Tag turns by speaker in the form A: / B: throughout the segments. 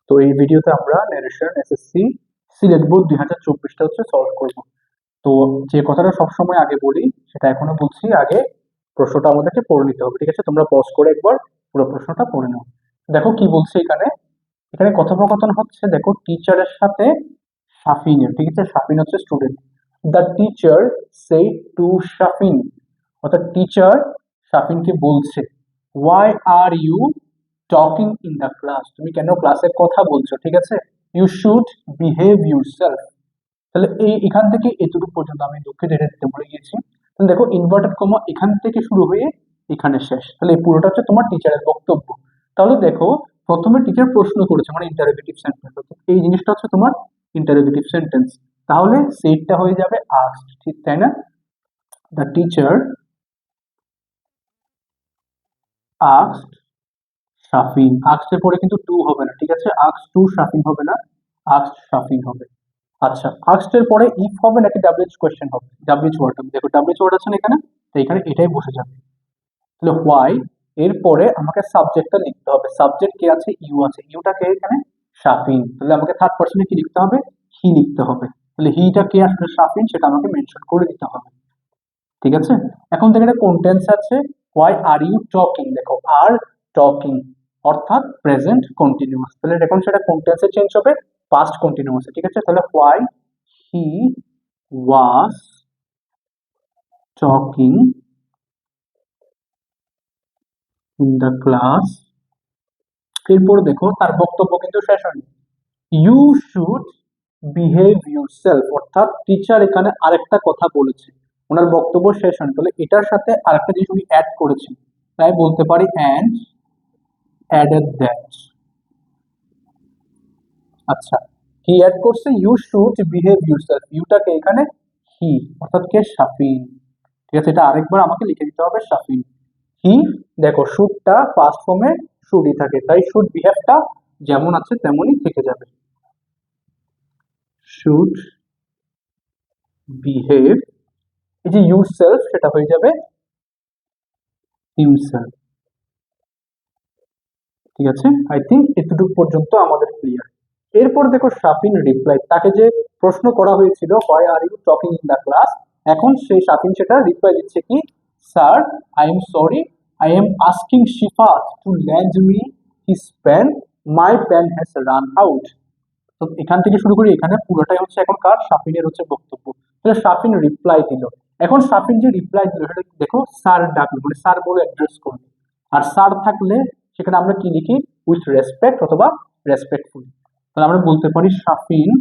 A: তো এই ভিডিওতে আমরা ন্যারেশন এসএসসি সিলেট বোর্ড 2024টা হচ্ছে সলভ করব। তো যে কথাটা সবসময় আগে বলি সেটা এখনো বলছি, আগে প্রশ্নটা আমাদেরকে পড়ে নিতে হবে, ঠিক আছে? তোমরা পজ করে একবার পুরো প্রশ্নটা পড়ে নাও। দেখো কি বলছে এখানে। এখানে কথোপকথন হচ্ছে, দেখো টিচারের সাথে শাফিনের, ঠিক আছে? শাফিন হচ্ছে student. The teacher said to Shafin, অর্থাৎ টিচার শাফিনকে বলছে, why are you talking in the class, তুমি কেন ক্লাসে কথা বলছো, ঠিক আছে? You should behave yourself. তাহলে এখান থেকে এতটুকু পর্যন্ত, আমি দুঃখিত এটা দিতে ভুলে গেছি। তাহলে দেখো ইনভার্টেড কমা এখান থেকে শুরু হয়ে এখানে শেষ, তাহলে এই পুরোটা হচ্ছে তোমার টিচারের বক্তব্য। তাহলে দেখো প্রথমে টিচার প্রশ্ন করেছে, মানে ইন্টারোগেটিভ সেন্টেন্স, এই জিনিসটা হচ্ছে তোমার ইন্টারোগেটিভ সেন্টেন্স। তাহলে সেইটা হয়ে যাবে আস্কড, ঠিক তাই না? The teacher asked Shafin, asked এর পরে কিন্তু টু হবে না, ঠিক আছে? আস্কড টু শাফিন হবে না, আস্কড শাফিন হবে। আচ্ছা, আস্কড এর পরে ইফ হবে নাকি ডাব্লিউএইচ কোশ্চেন হবে? ডাব্লিউএইচ ওয়ার্ড হবে। দেখো ডাব্লিউএইচ ওয়ার্ড আছে না এখানে, তো এখানে এটাই বসে যাবে। তাহলে হোয়াই, এরপরে আমাকে সাবজেক্টটা লিখতে হবে। সাবজেক্ট কে আছে? ইউ আছে। ইউটা কে এখানে? শাফিন। তাহলে আমাকে থার্ড পার্সনে কি লিখতে হবে? হি লিখতে হবে। তাহলে হিটা কে আসলে শাফিন সেটা আমাকে মেনশন করে দিতে হবে, ঠিক আছে? এখন থেকে এটা কোন টেন্স আছে? হোয়াই আর ইউ টকিং, দেখো আর টকিং অর্থাৎ প্রেজেন্ট কন্টিনিউয়াস। তাহলে এখন সেটা কোন টেন্সে চেঞ্জ হবে? পাস্ট কন্টিনিউয়াসে, ঠিক আছে? তাহলে why he was talking in the class, এরপর দেখো তার বক্তব্য কিন্তু শেষ হয়নি। ইউ শুড বিহেভ ইউরসেলফ, অর্থাৎ টিচার এখানে আরেকটা কথা বলেছে, ওনার বক্তব্য শেষ হয়নি। তাহলে এটার সাথে আরেকটা জিনিস উনি অ্যাড করেছেন, তাই বলতে পারি অ্যান্ড অ্যাডেড দ্যাট। আচ্ছা, কি অ্যাড করছে? ইউ শুড বিহেভ ইউরসেলফ, ইউটাকে এখানে হি, অর্থাৎ কে? শাফিন, ঠিক আছে? এটা আরেকবার আমাকে লিখে দিতে হবে, শাফিন। হি, দেখো শুডটা পাস্ট ফর্মে শুডই থাকে, তাই শুড বিহেভটা যেমন আছে তেমনই থেকে যাবে। শুড বিহেভ, এই যে ইউরসেলফ সেটা হয়ে যাবে হিমসেলফ, ঠিক আছে? আই থিঙ্ক এতটুকু পর্যন্ত আমাদের ক্লিয়ার। এরপর দেখো শাফিন রিপ্লাই, তাকে যে প্রশ্ন করা হয়েছিল why are you talking in the class, এখন সেই শাফিন সেটা রিপ্লাই দিচ্ছে কি, sir I am sorry, I am asking Shifat to lend me his pen, my pen has run out. তো এখান থেকে শুরু করি, এখানে পুরোটাই হচ্ছে এখন কার? শাফিনের হচ্ছে বক্তব্য। তাহলে শাফিন রিপ্লাই দিল। এখন শাফিন যে রিপ্লাই দিল সেটা দেখো স্যার ডাকলো, মানে স্যার বলে অ্যাড্রেস করবে। আর স্যার থাকলে সেখানে আমরা কি লিখি? উইথ রেসপেক্ট অথবা রেসপেক্টফুল। তাহলে আমরা বলতে পারি শাফিন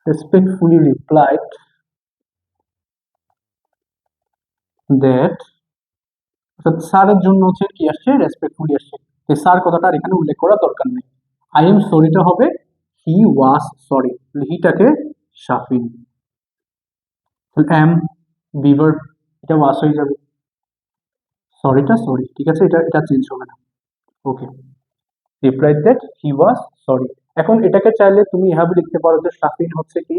A: রেসপেক্টফুলি রিপ্লাইড দ্যাট, অর্থাৎ স্যারের জন্য হচ্ছে কি আসছে? রেসপেক্টফুলি আসছে। তো স্যার কথাটা আর এখানে উল্লেখ করার দরকার নেই। আই এম সরিটা হবে he was sorry, হিটাকে Shafin. M বিভার, এটা ওয়াশ হয়ে যাবে, সরিটা সরি, ঠিক আছে? এটা এটা চেঞ্জ হবে না। Okay, reply that he was sorry. এখন এটাকে চাইলে তুমি এভাবে লিখতে পারো যে শাফিন হচ্ছে কি,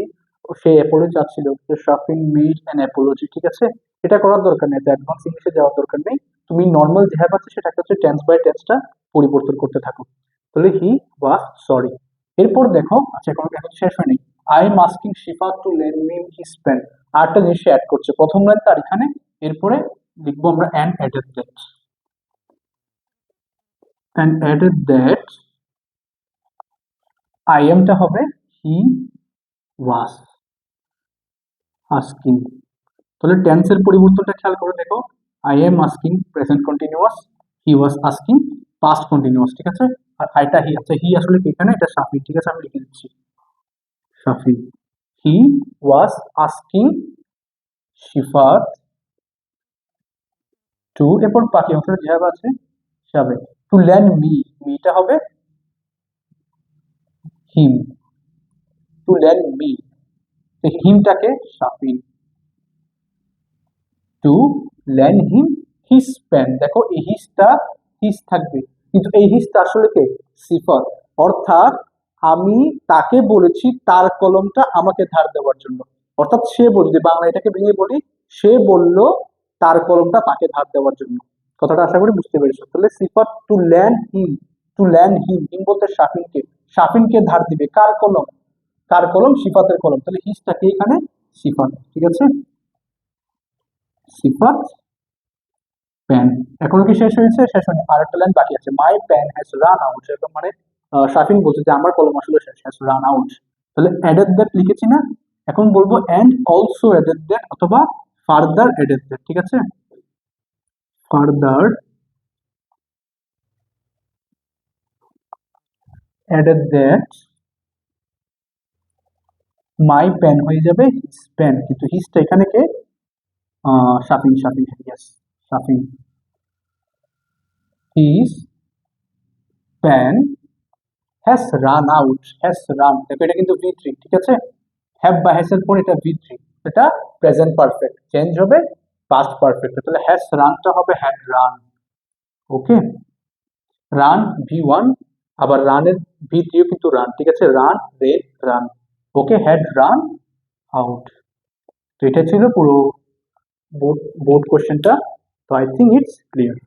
A: সে অ্যাপোলজি চাচ্ছিল, যে শাফিন মেড অ্যান অ্যাপোলজি, ঠিক আছে? এটা করার দরকার নেই, অ্যাডভান্স ইংলিশে যাওয়ার দরকার নেই। তুমি নর্মাল যে হ্যাভ আছে সেটাকে হচ্ছে টেন্স বাই টেন্সটা পরিবর্তন করতে থাকো। তাহলে হি ওয়াজ সরি। এরপর দেখো, আচ্ছা এখন এখন শেষ হয়নি। I am asking Shifa to lend me his pen, আরেকটা জিনিস অ্যাড করছে, প্রথম লাইন তার এখানে, এরপরে লিখবো আমরা and added that, and added that I এমটা হবে হি ওয়াজ আস্কিং। তাহলে টেন্সের পরিবর্তনটা খেয়াল করে দেখো, I am asking present continuous, he was asking past continuous, ঠিক আছে? আর আইটা হি, আচ্ছা হি আসলে কি এখানে? এটা শাফিন, ঠিক আছে? আমি লিখে দিচ্ছি শাফিন। হি ওয়াজ আস্কিং শিফাত টু, এরপর বাকি অংশটা যেভাবে আছে সেভাবে, টু ল্যান্ড মি, মিটা হবে হিম, টু ল্যান্ড মি, হিমটাকে Shafin, to land him his pen, দেখো এই হিজটা হিজ থাকবে, কিন্তু এই হিজটা আসলে কে? সিফাত, অর্থাৎ আমি তাকে বলেছি তার কলমটা আমাকে ধার দেওয়ার জন্য। অর্থাৎ সে বলছে, বাংলা এটাকে ভেঙে বলি, সে বলল তার কলমটা তাকে ধার দেওয়ার জন্য। কথাটা আশা করি বুঝতে পেরেছো। তাহলে সিফাত টু ল্যান্ড হিম, হিম বলতে শাফিনকে, শাফিনকে ধার দিবে কার কলম, কার কলম, সিফাতের কলম। তাহলে হিসটা কি এখানে, সিফাত, ঠিক আছে, সিফাত পেন। এখনো কি শেষ হয়েছে? শেষ হয়নি, আর একটা লাইন বাকি আছে, my pen has run out. এরকম মানে শাফিন বলছে যে আমার কলম আসলে শেষ, হ্যাজ রান আউট। তাহলে অ্যাডেড দ্যাট লিখেছি না, এখন বলবো এন্ড অলসো অ্যাডেড দ্যাট অথবা ফার্দার অ্যাডেড দ্যাট, ঠিক আছে, further added that my pen হয়ে যাবে হিজ পেন, কিন্তু হিজটা এখানে কে, Shafin, Shafin, yes, Shafin, his pen has run out, has run, দেখো এটা কিন্তু V3, ঠিক আছে, হ্যাভ বা হ্যাজ এর পর এটা V3, এটা প্রেজেন্ট পারফেক্ট, চেঞ্জ হবে পাস্ট পারফেক্ট, তাহলে হ্যাজ রানটা হবে had run. Okay, run V1, আবার রানের V3ও কিন্তু রান, ঠিক আছে, run red run. Okay, had run out. তো এটা ছিল পুরো বোর্ড বোর্ড কোশ্চেনটা। তো আই থিঙ্ক ইটস ক্লিয়ার।